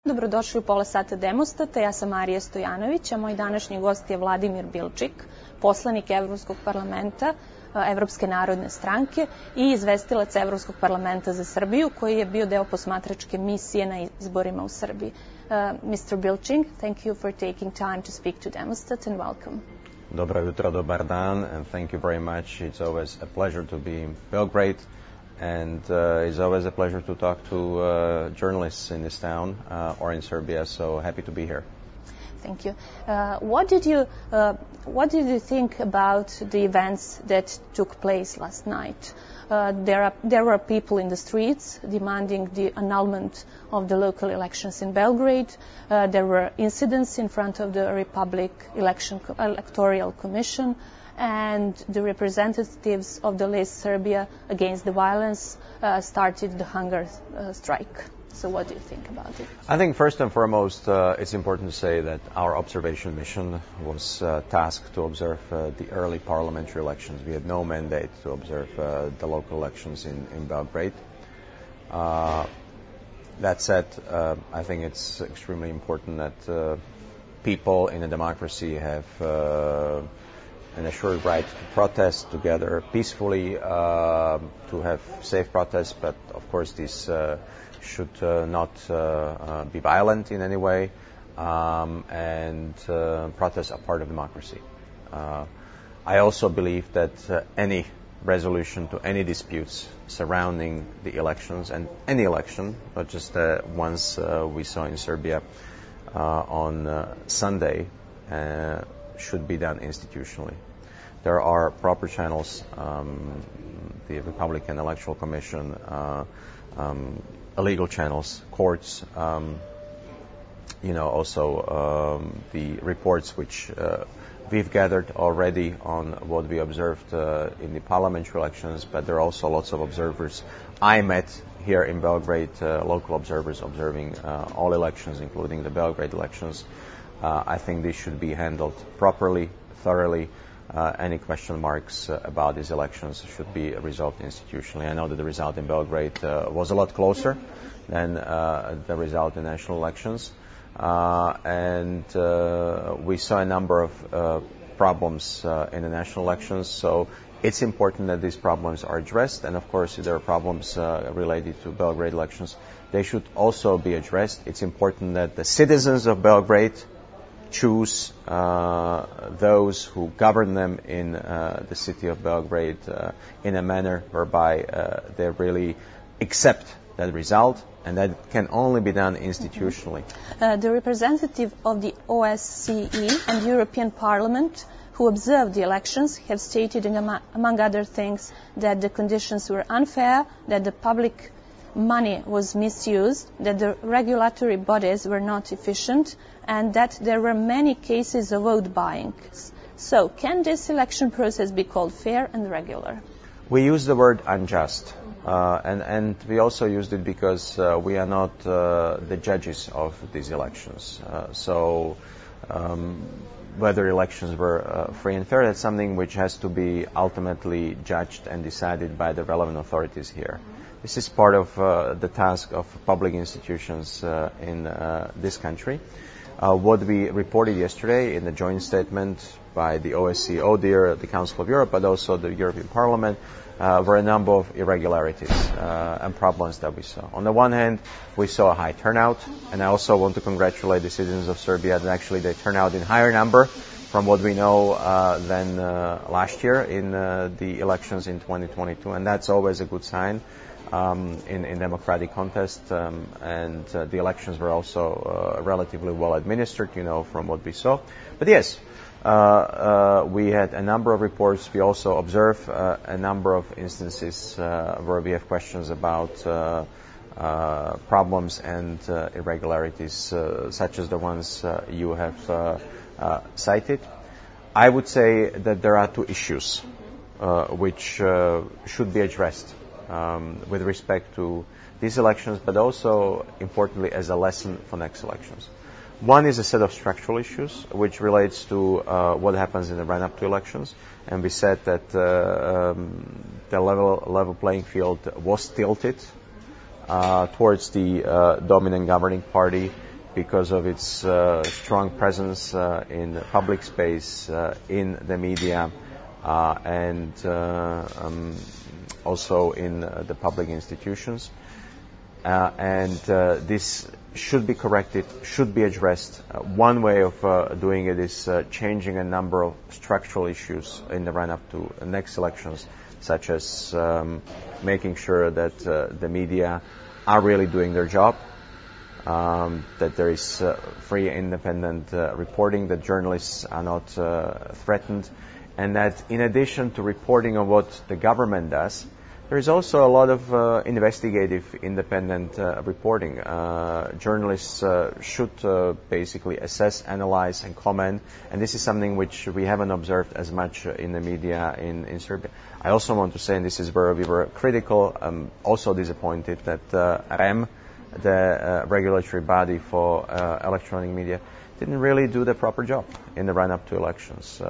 Dobrodošli u Pola sata Demostata, ja sam Marija Stojanović, a moj današnji gost je Vladimir Bilčik, poslanik Evropskog parlamenta, Evropske narodne stranke i izvestilac Evropskog parlamenta za Srbiju, koji je bio deo posmatračke misije na izborima u Srbiji. Mr. Bilčik, thank you for taking time to speak to Demostat and welcome. Dobro jutro, dobar dan, and thank you very much. It's always a pleasure to be in Belgrade. And it's always a pleasure to talk to journalists in this town or in Serbia. So happy to be here. Thank you. What did you think about the events that took place last night? There were people in the streets demanding the annulment of the local elections in Belgrade. There were incidents in front of the Republic Electoral Commission. And the representatives of the list Serbia Against the Violence started the hunger strike. So what do you think about it? I think first and foremost it's important to say that our observation mission was tasked to observe the early parliamentary elections. We had no mandate to observe the local elections in Belgrade. That said, I think it's extremely important that people in a democracy have an assured right to protest together peacefully, to have safe protests, but of course this should not be violent in any way, and protests are part of democracy. I also believe that any resolution to any disputes surrounding the elections, and any election, not just the ones we saw in Serbia on Sunday, should be done institutionally. There are proper channels, the Republican Electoral Commission, legal channels, courts, also the reports which we've gathered already on what we observed in the parliamentary elections, but there are also lots of observers I met here in Belgrade, local observers observing all elections, including the Belgrade elections. I think this should be handled properly, thoroughly. Any question marks about these elections should be resolved institutionally. I know that the result in Belgrade was a lot closer than the result in national elections. And we saw a number of problems in the national elections. So it's important that these problems are addressed. And of course, if there are problems related to Belgrade elections, they should also be addressed. It's important that the citizens of Belgrade choose those who govern them in the city of Belgrade in a manner whereby they really accept that result, and that can only be done institutionally. The representative of the OSCE and European Parliament who observed the elections have stated, among other things, that the conditions were unfair, that the public money was misused, that the regulatory bodies were not efficient, and that there were many cases of vote buying. So, can this election process be called fair and regular? We use the word unjust, and we also used it because we are not the judges of these elections. So, whether elections were free and fair, that's something which has to be ultimately judged and decided by the relevant authorities here. This is part of the task of public institutions in this country. What we reported yesterday in the joint statement by the OSCE, ODIHR, the Council of Europe, but also the European Parliament, were a number of irregularities and problems that we saw. On the one hand, we saw a high turnout, and I also want to congratulate the citizens of Serbia that actually they turn out in higher number from what we know than last year in the elections in 2022, and that's always a good sign. In democratic contest, and the elections were also relatively well administered, from what we saw. But yes, we had a number of reports. We also observed a number of instances where we have questions about problems and irregularities, such as the ones you have cited. I would say that there are two issues which should be addressed with respect to these elections, but also, importantly, as a lesson for next elections. One is a set of structural issues, which relates to what happens in the run-up to elections. And we said that the level playing field was tilted towards the dominant governing party, because of its strong presence in public space, in the media, and also in the public institutions. This should be corrected, should be addressed. One way of doing it is changing a number of structural issues in the run-up to the next elections, such as making sure that the media are really doing their job, that there is free, independent reporting, that journalists are not threatened, and that in addition to reporting on what the government does, there is also a lot of investigative, independent reporting. Journalists should basically assess, analyze, and comment, and this is something which we haven't observed as much in the media in Serbia. I also want to say, and this is where we were critical, also disappointed that REM, the regulatory body for electronic media, didn't really do the proper job in the run-up to elections.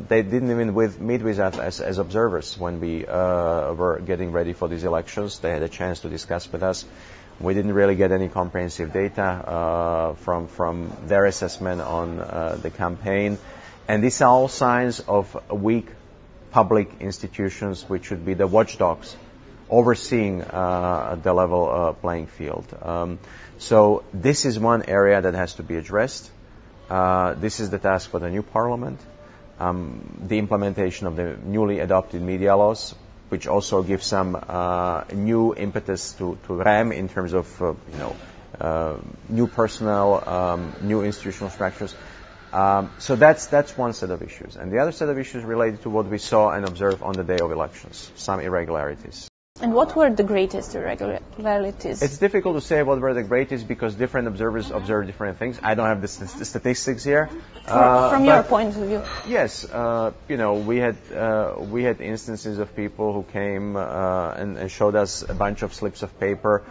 They didn't even meet with us as observers when we were getting ready for these elections. They had a chance to discuss with us. We didn't really get any comprehensive data from their assessment on the campaign. And these are all signs of weak public institutions which should be the watchdogs overseeing the level playing field. So this is one area that has to be addressed. This is the task for the new parliament. The implementation of the newly adopted media laws, which also gives some new impetus to REM in terms of new personnel, new institutional structures. So that's one set of issues. And the other set of issues related to what we saw and observed on the day of elections, some irregularities. And what were the greatest irregularities? It's difficult to say what were the greatest because different observers observe different things. I don't have the statistics here. From your point of view. Yes, we had instances of people who came and showed us a bunch of slips of paper,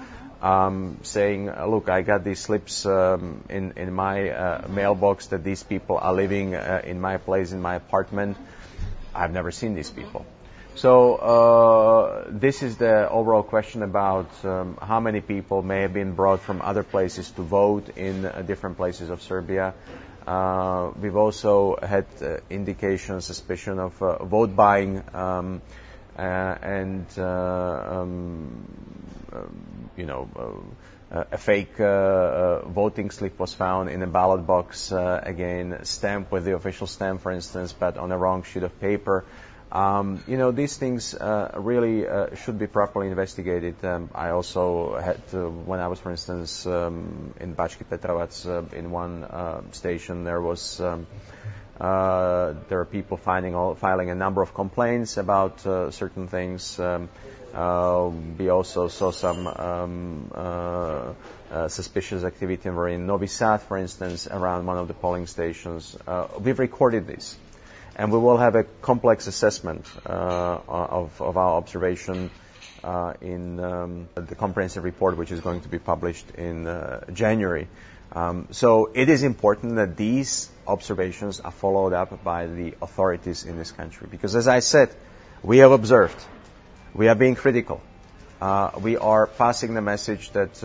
saying, "Look, I got these slips in my mailbox that these people are living in my place, in my apartment. I've never seen these people." So this is the overall question about how many people may have been brought from other places to vote in different places of Serbia. We've also had indication, suspicion of vote buying, and a fake voting slip was found in a ballot box, again stamped with the official stamp, for instance, but on a wrong sheet of paper. These things really should be properly investigated. I also had, when I was, for instance, in Bački Petrovac, in one station, there are people filing a number of complaints about certain things. We also saw some suspicious activity in Novi Sad, for instance, around one of the polling stations. We've recorded this. And we will have a complex assessment of our observation in the comprehensive report, which is going to be published in January. So it is important that these observations are followed up by the authorities in this country. Because as I said, we have observed, we are being critical. We are passing the message that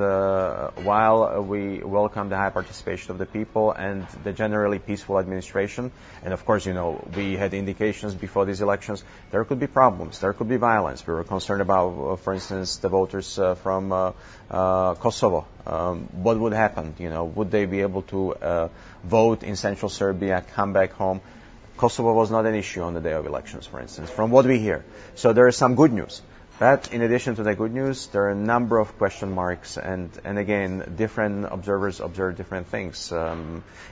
while we welcome the high participation of the people and the generally peaceful administration, and of course, we had indications before these elections, there could be problems, there could be violence. We were concerned about, for instance, the voters from Kosovo. What would happen? Would they be able to vote in central Serbia, come back home? Kosovo was not an issue on the day of elections, for instance, from what we hear. So there is some good news. But in addition to the good news, there are a number of question marks, and again, different observers observe different things,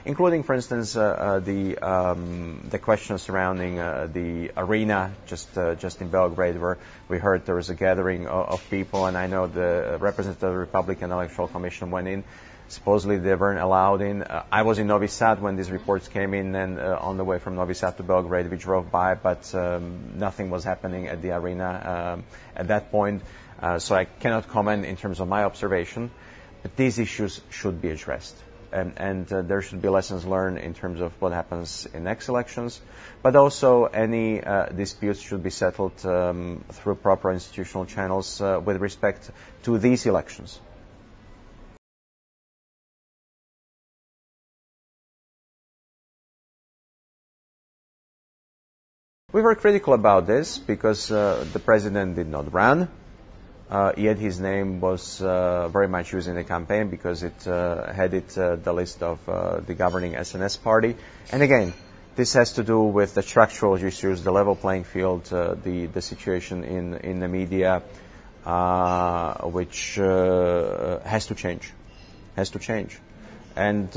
including, for instance, the question surrounding the arena just in Belgrade, where we heard there was a gathering of people, and I know the representative of the Republican Electoral Commission went in. Supposedly they weren't allowed in. I was in Novi Sad when these reports came in, and on the way from Novi Sad to Belgrade we drove by, but nothing was happening at the arena at that point. So I cannot comment in terms of my observation, but these issues should be addressed. And there should be lessons learned in terms of what happens in next elections, but also any disputes should be settled through proper institutional channels with respect to these elections. We were critical about this because the president did not run, yet his name was very much used in the campaign because it headed the list of the governing SNS party. And again, this has to do with the structural issues, the level playing field, the situation in the media, which has to change. And,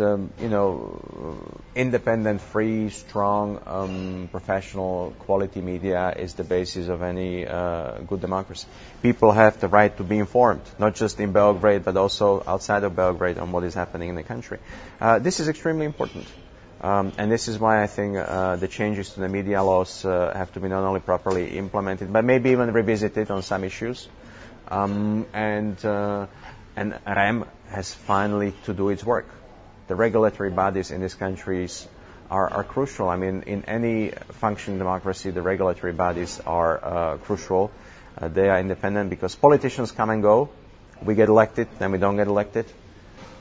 independent, free, strong, professional, quality media is the basis of any good democracy. People have the right to be informed, not just in Belgrade, but also outside of Belgrade on what is happening in the country. This is extremely important. And this is why I think the changes to the media laws have to be not only properly implemented, but maybe even revisited on some issues. And REM has finally to do its work. The regulatory bodies in these countries are crucial. I mean, in any functioning democracy, the regulatory bodies are crucial. They are independent because politicians come and go. We get elected, then we don't get elected.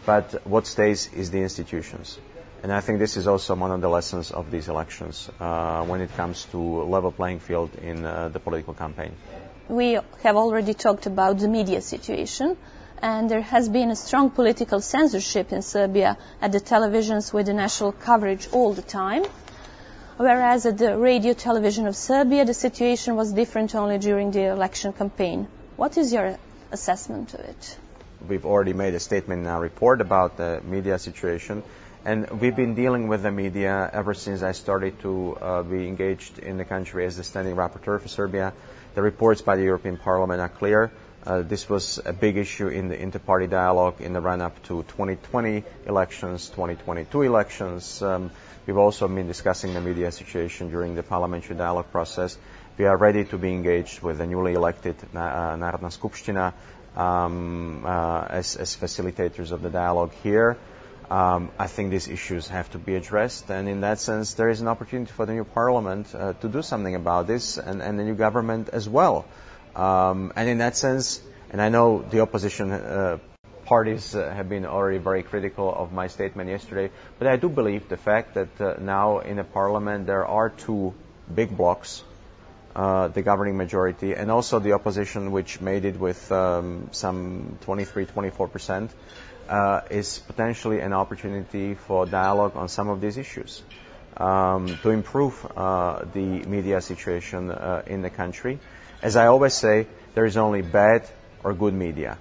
But what stays is the institutions. And I think this is also one of the lessons of these elections when it comes to level playing field in the political campaign. We have already talked about the media situation. And there has been a strong political censorship in Serbia at the televisions with the national coverage all the time. Whereas at the radio television of Serbia, the situation was different only during the election campaign. What is your assessment of it? We've already made a statement in our report about the media situation. And we've been dealing with the media ever since I started to be engaged in the country as the standing rapporteur for Serbia. The reports by the European Parliament are clear. This was a big issue in the inter-party dialogue in the run-up to 2020 elections, 2022 elections. We've also been discussing the media situation during the parliamentary dialogue process. We are ready to be engaged with the newly elected Narodna Skupština as facilitators of the dialogue here. I think these issues have to be addressed, and in that sense, there is an opportunity for the new parliament to do something about this, and the new government as well. And in that sense, and I know the opposition parties have been already very critical of my statement yesterday, but I do believe the fact that now in the parliament there are two big blocs, the governing majority and also the opposition, which made it with some 23-24%, is potentially an opportunity for dialogue on some of these issues to improve the media situation in the country. As I always say, there is only bad or good media.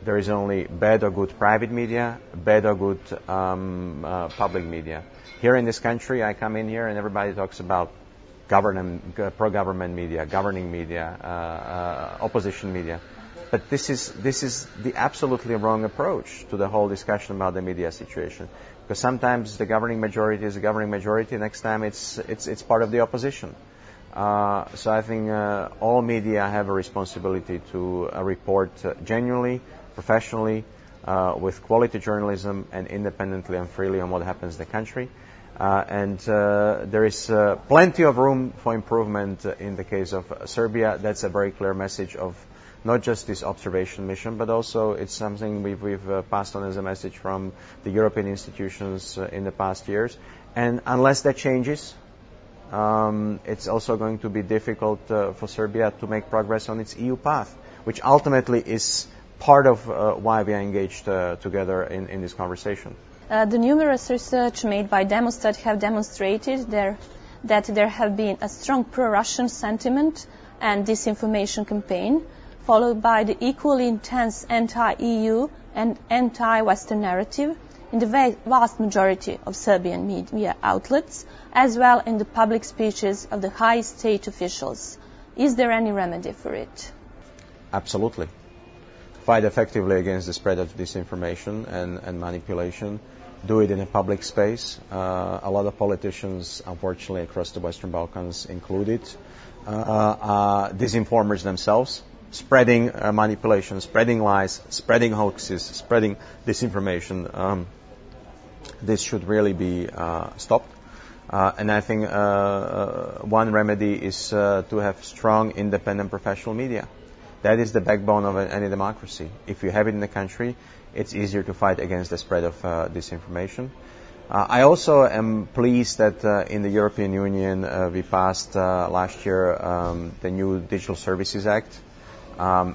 There is only bad or good private media, bad or good public media. Here in this country, I come in here and everybody talks about pro-government media, governing media, opposition media. But this is the absolutely wrong approach to the whole discussion about the media situation. Because sometimes the governing majority is the governing majority, next time it's part of the opposition. So I think all media have a responsibility to report genuinely, professionally, with quality journalism and independently and freely on what happens in the country. And there is plenty of room for improvement in the case of Serbia. That's a very clear message of not just this observation mission, but also it's something we've passed on as a message from the European institutions in the past years. And unless that changes, it's also going to be difficult for Serbia to make progress on its EU path, which ultimately is part of why we are engaged together in this conversation. The numerous research made by Demostata have demonstrated that there have been a strong pro-Russian sentiment and disinformation campaign, followed by the equally intense anti-EU and anti-Western narrative in the vast majority of Serbian media outlets, as well in the public speeches of the high state officials. Is there any remedy for it? Absolutely. Fight effectively against the spread of disinformation and manipulation. Do it in a public space. A lot of politicians, unfortunately, across the Western Balkans included, disinformers themselves, spreading manipulation, spreading lies, spreading hoaxes, spreading disinformation. This should really be stopped. And I think one remedy is to have strong, independent, professional media. That is the backbone of any democracy. If you have it in the country, it's easier to fight against the spread of disinformation. I also am pleased that in the European Union we passed last year the new Digital Services Act.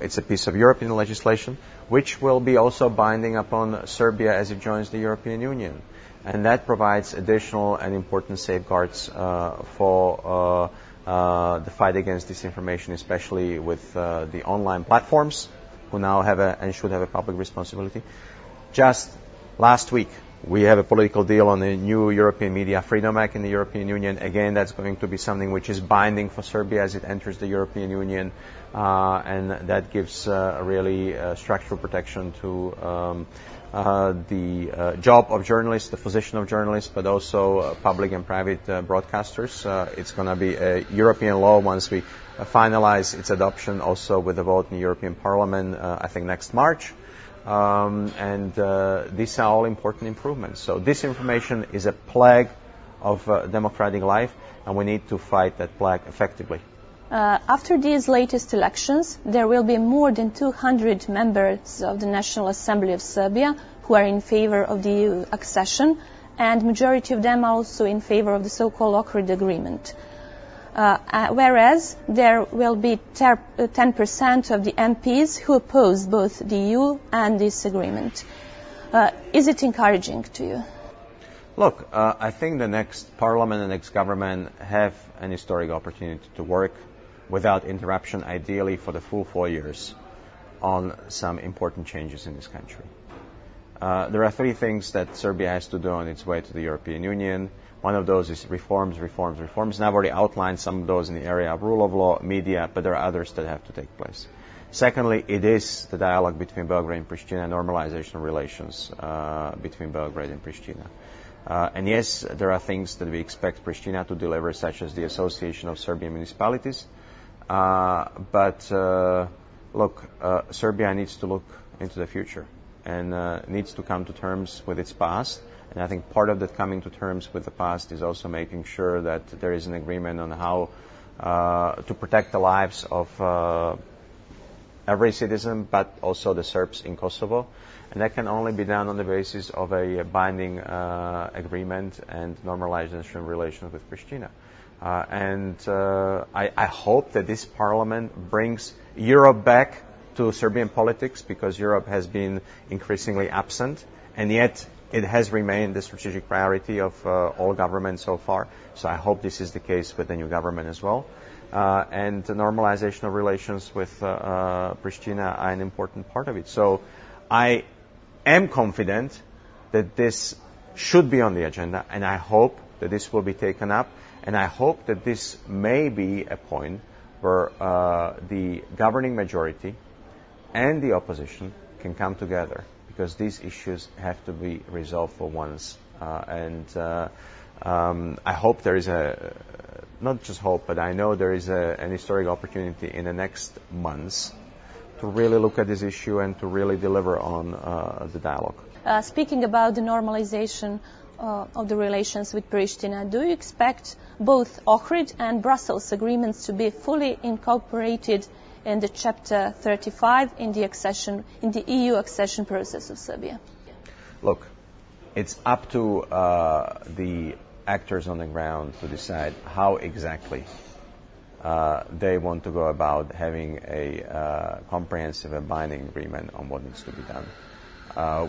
It's a piece of European legislation which will be also binding upon Serbia as it joins the European Union. And that provides additional and important safeguards for the fight against disinformation, especially with the online platforms who now have and should have a public responsibility. Just last week, we have a political deal on the new European Media Freedom Act in the European Union. Again, that's going to be something which is binding for Serbia as it enters the European Union, and that gives really structural protection to the job of journalists, the position of journalists, but also public and private broadcasters. It's going to be a European law once we finalize its adoption, also with a vote in the European Parliament, I think next March. And these are all important improvements. So disinformation is a plague of democratic life, and we need to fight that plague effectively. After these latest elections, there will be more than 200 members of the National Assembly of Serbia who are in favor of the EU accession, and majority of them are also in favor of the so-called Ohrid Agreement. Whereas there will be 10% of the MPs who oppose both the EU and this agreement. Is it encouraging to you? Look, I think the next parliament and next government have an historic opportunity to work without interruption, ideally for the full 4 years, on some important changes in this country. There are 3 things that Serbia has to do on its way to the European Union. One of those is reforms. And I've already outlined some of those in the area of rule of law, media, but there are others that have to take place. Secondly, it is the dialogue between Belgrade and Pristina, normalization of relations between Belgrade and Pristina. And yes, there are things that we expect Pristina to deliver, such as the Association of Serbian Municipalities. But Serbia needs to look into the future and needs to come to terms with its past. And I think part of that coming to terms with the past is also making sure that there is an agreement on how to protect the lives of every citizen, but also the Serbs in Kosovo. And that can only be done on the basis of a binding agreement and normalization relations with Pristina. I hope that this parliament brings Europe back to Serbian politics, because Europe has been increasingly absent, and yet it has remained the strategic priority of all governments so far. So I hope this is the case with the new government as well. And the normalization of relations with Pristina are an important part of it. So I am confident that this should be on the agenda, and I hope that this will be taken up, and I hope that this may be a point where the governing majority and the opposition can come together, because these issues have to be resolved for once. I hope there is not just hope, but I know there is an historic opportunity in the next months to really look at this issue and to really deliver on the dialogue. Speaking about the normalization of the relations with Pristina, do you expect both Ohrid and Brussels agreements to be fully incorporated in the Chapter 35 in the EU accession process of Serbia? Look, it's up to the actors on the ground to decide how exactly they want to go about having a comprehensive and binding agreement on what needs to be done.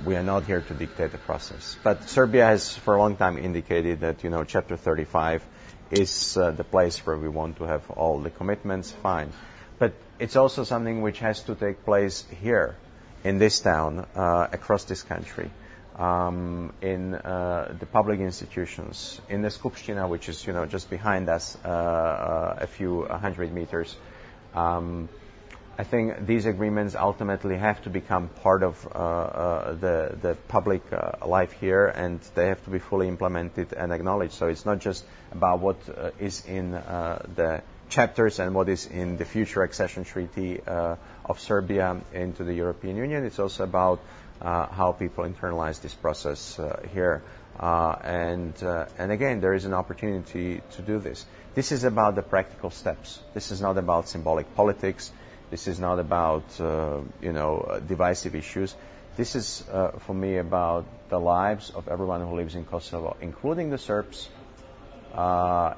We are not here to dictate the process. But Serbia has for a long time indicated that, Chapter 35 is the place where we want to have all the commitments. Fine. But it's also something which has to take place here, in this town, across this country, in the public institutions, in the Skupština, which is, just behind us, a few 100 meters. I think these agreements ultimately have to become part of the public life here, and they have to be fully implemented and acknowledged. So it's not just about what is in the chapters and what is in the future accession treaty of Serbia into the European Union. It's also about how people internalize this process here. And again, there is an opportunity to do this. This is about the practical steps. This is not about symbolic politics. This is not about, divisive issues. This is, for me, about the lives of everyone who lives in Kosovo, including the Serbs,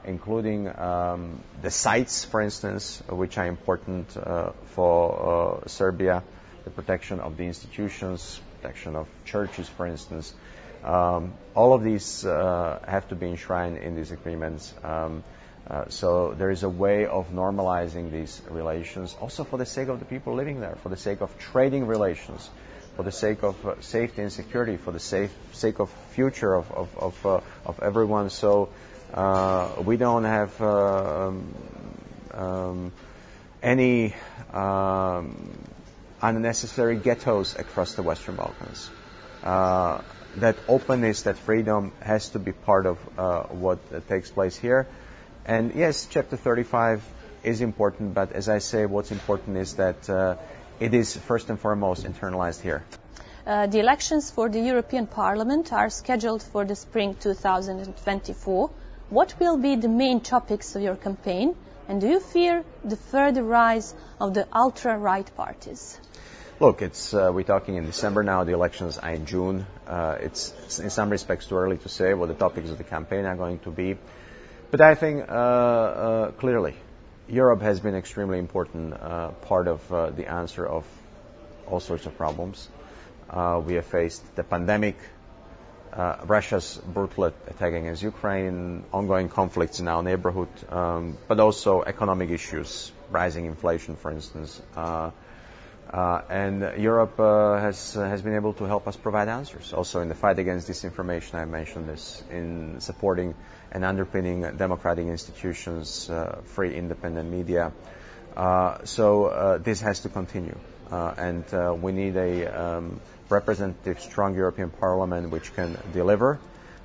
including the sites, for instance, which are important for Serbia, the protection of the institutions, protection of churches, for instance. All of these have to be enshrined in these agreements. So there is a way of normalizing these relations, also for the sake of the people living there, for the sake of trading relations, for the sake of safety and security, for the sake of future of everyone. So we don't have any unnecessary ghettos across the Western Balkans. That openness, that freedom has to be part of what takes place here. And yes, Chapter 35 is important, but as I say, what's important is that it is first and foremost internalized here. The elections for the European Parliament are scheduled for the spring 2024. What will be the main topics of your campaign, and do you fear the further rise of the ultra-right parties? Look, we're talking in December now. The elections are in June. It's in some respects too early to say what the topics of the campaign are going to be. But I think clearly Europe has been an extremely important part of the answer of all sorts of problems. We have faced the pandemic, Russia's brutal attack against Ukraine, ongoing conflicts in our neighborhood, but also economic issues, rising inflation, for instance. And Europe has been able to help us provide answers. Also in the fight against disinformation, I mentioned this, in supporting and underpinning democratic institutions, free independent media. So this has to continue. And we need a representative, strong European Parliament which can deliver.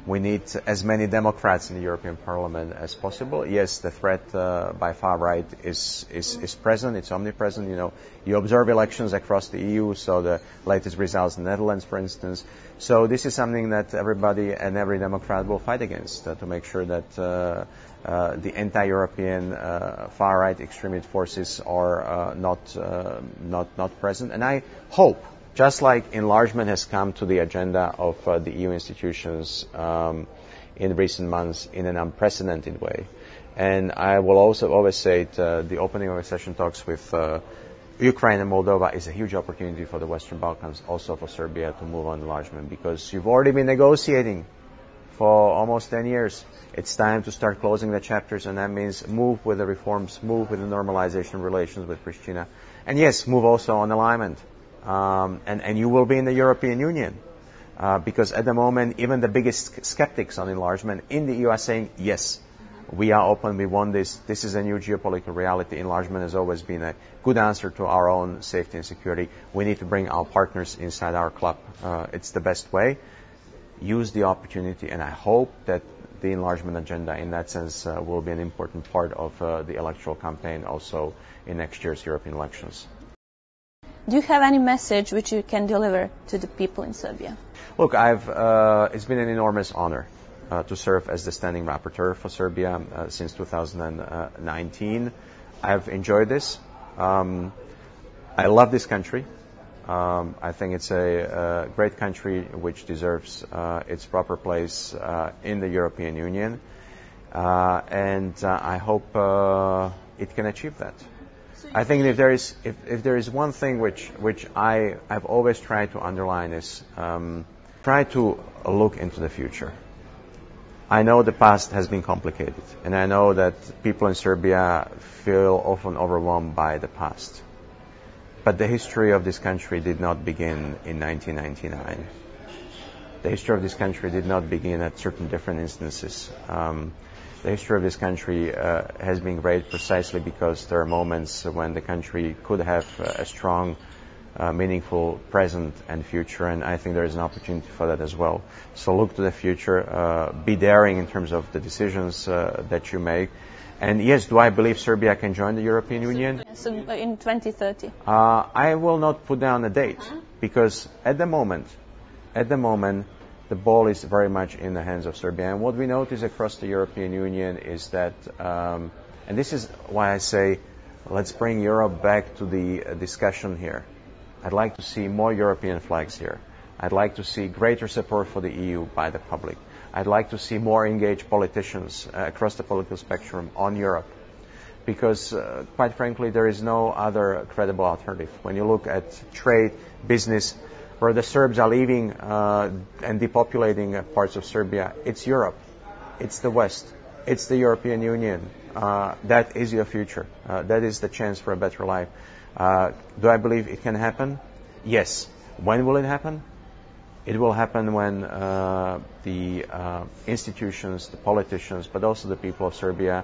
We need as many Democrats in the European Parliament as possible. Yes, the threat by far right is present. It's omnipresent. You know, you observe elections across the EU. So the latest results in the Netherlands, for instance. So this is something that everybody and every Democrat will fight against to make sure that the anti-European far right extremist forces are not present. And I hope, just like enlargement has come to the agenda of the EU institutions in recent months in an unprecedented way, and I will also always say the opening of accession talks with Ukraine and Moldova is a huge opportunity for the Western Balkans, also for Serbia to move on enlargement, because you've already been negotiating for almost 10 years. It's time to start closing the chapters, and that means move with the reforms, move with the normalization of relations with Pristina, and yes, move also on alignment. And you will be in the European Union, because at the moment, even the biggest skeptics on enlargement in the EU are saying, yes, we are open, we want this. This is a new geopolitical reality. Enlargement has always been a good answer to our own safety and security. We need to bring our partners inside our club. It's the best way. Use the opportunity, and I hope that the enlargement agenda in that sense will be an important part of the electoral campaign also in next year's European elections. Do you have any message which you can deliver to the people in Serbia? Look, it's been an enormous honor to serve as the standing rapporteur for Serbia since 2019. I've enjoyed this. I love this country. I think it's a great country which deserves its proper place in the European Union. And I hope it can achieve that. I think if there is one thing which I've always tried to underline is try to look into the future. I know the past has been complicated, and I know that people in Serbia feel often overwhelmed by the past. But the history of this country did not begin in 1999. The history of this country did not begin at certain different instances. The history of this country has been great precisely because there are moments when the country could have a strong, meaningful present and future, and I think there is an opportunity for that as well. So look to the future, be daring in terms of the decisions that you make. And yes, do I believe Serbia can join the European Union? So in 2030? I will not put down a date, because at the moment, the ball is very much in the hands of Serbia. And what we notice across the European Union is that, and this is why I say, let's bring Europe back to the discussion here. I'd like to see more European flags here. I'd like to see greater support for the EU by the public. I'd like to see more engaged politicians across the political spectrum on Europe. Because, quite frankly, there is no other credible alternative. When you look at trade, business, where the Serbs are leaving and depopulating parts of Serbia, it's Europe. It's the West. It's the European Union. That is your future. That is the chance for a better life. Do I believe it can happen? Yes. When will it happen? It will happen when the institutions, the politicians, but also the people of Serbia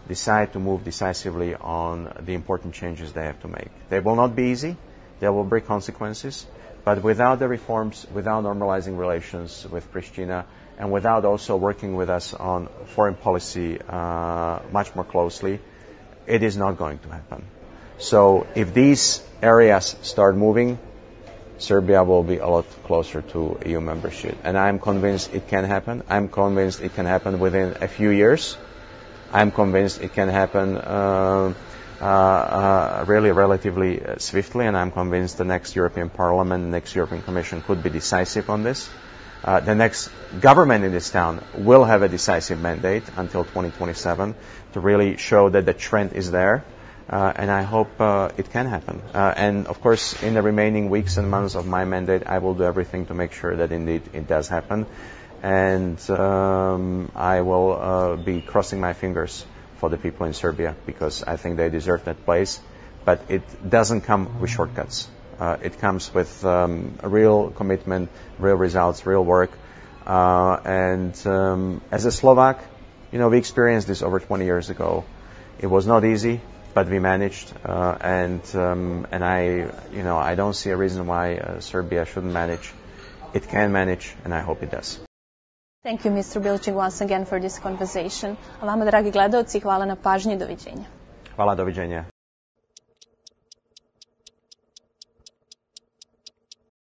decide to move decisively on the important changes they have to make. They will not be easy. There will be consequences. But without the reforms, without normalizing relations with Pristina, and without also working with us on foreign policy much more closely, it is not going to happen. So if these areas start moving, Serbia will be a lot closer to EU membership. And I'm convinced it can happen. I'm convinced it can happen within a few years. I'm convinced it can happen really relatively swiftly, and I'm convinced the next European Parliament, the next European Commission could be decisive on this. The next government in this town will have a decisive mandate until 2027 to really show that the trend is there. And I hope it can happen. And of course, in the remaining weeks and months of my mandate, I will do everything to make sure that indeed it does happen. And I will be crossing my fingers for the people in Serbia, because I think they deserve that place. But it doesn't come with shortcuts. It comes with real commitment, real results, real work. And as a Slovak, we experienced this over 20 years ago. It was not easy, but we managed, and I don't see a reason why Serbia shouldn't manage. It can manage, and I hope it does. Thank you, Mr. Bilčik, once again for this conversation. A vama, dragi gledaoci, hvala na pažnji. Doviđenja. Hvala, doviđenja.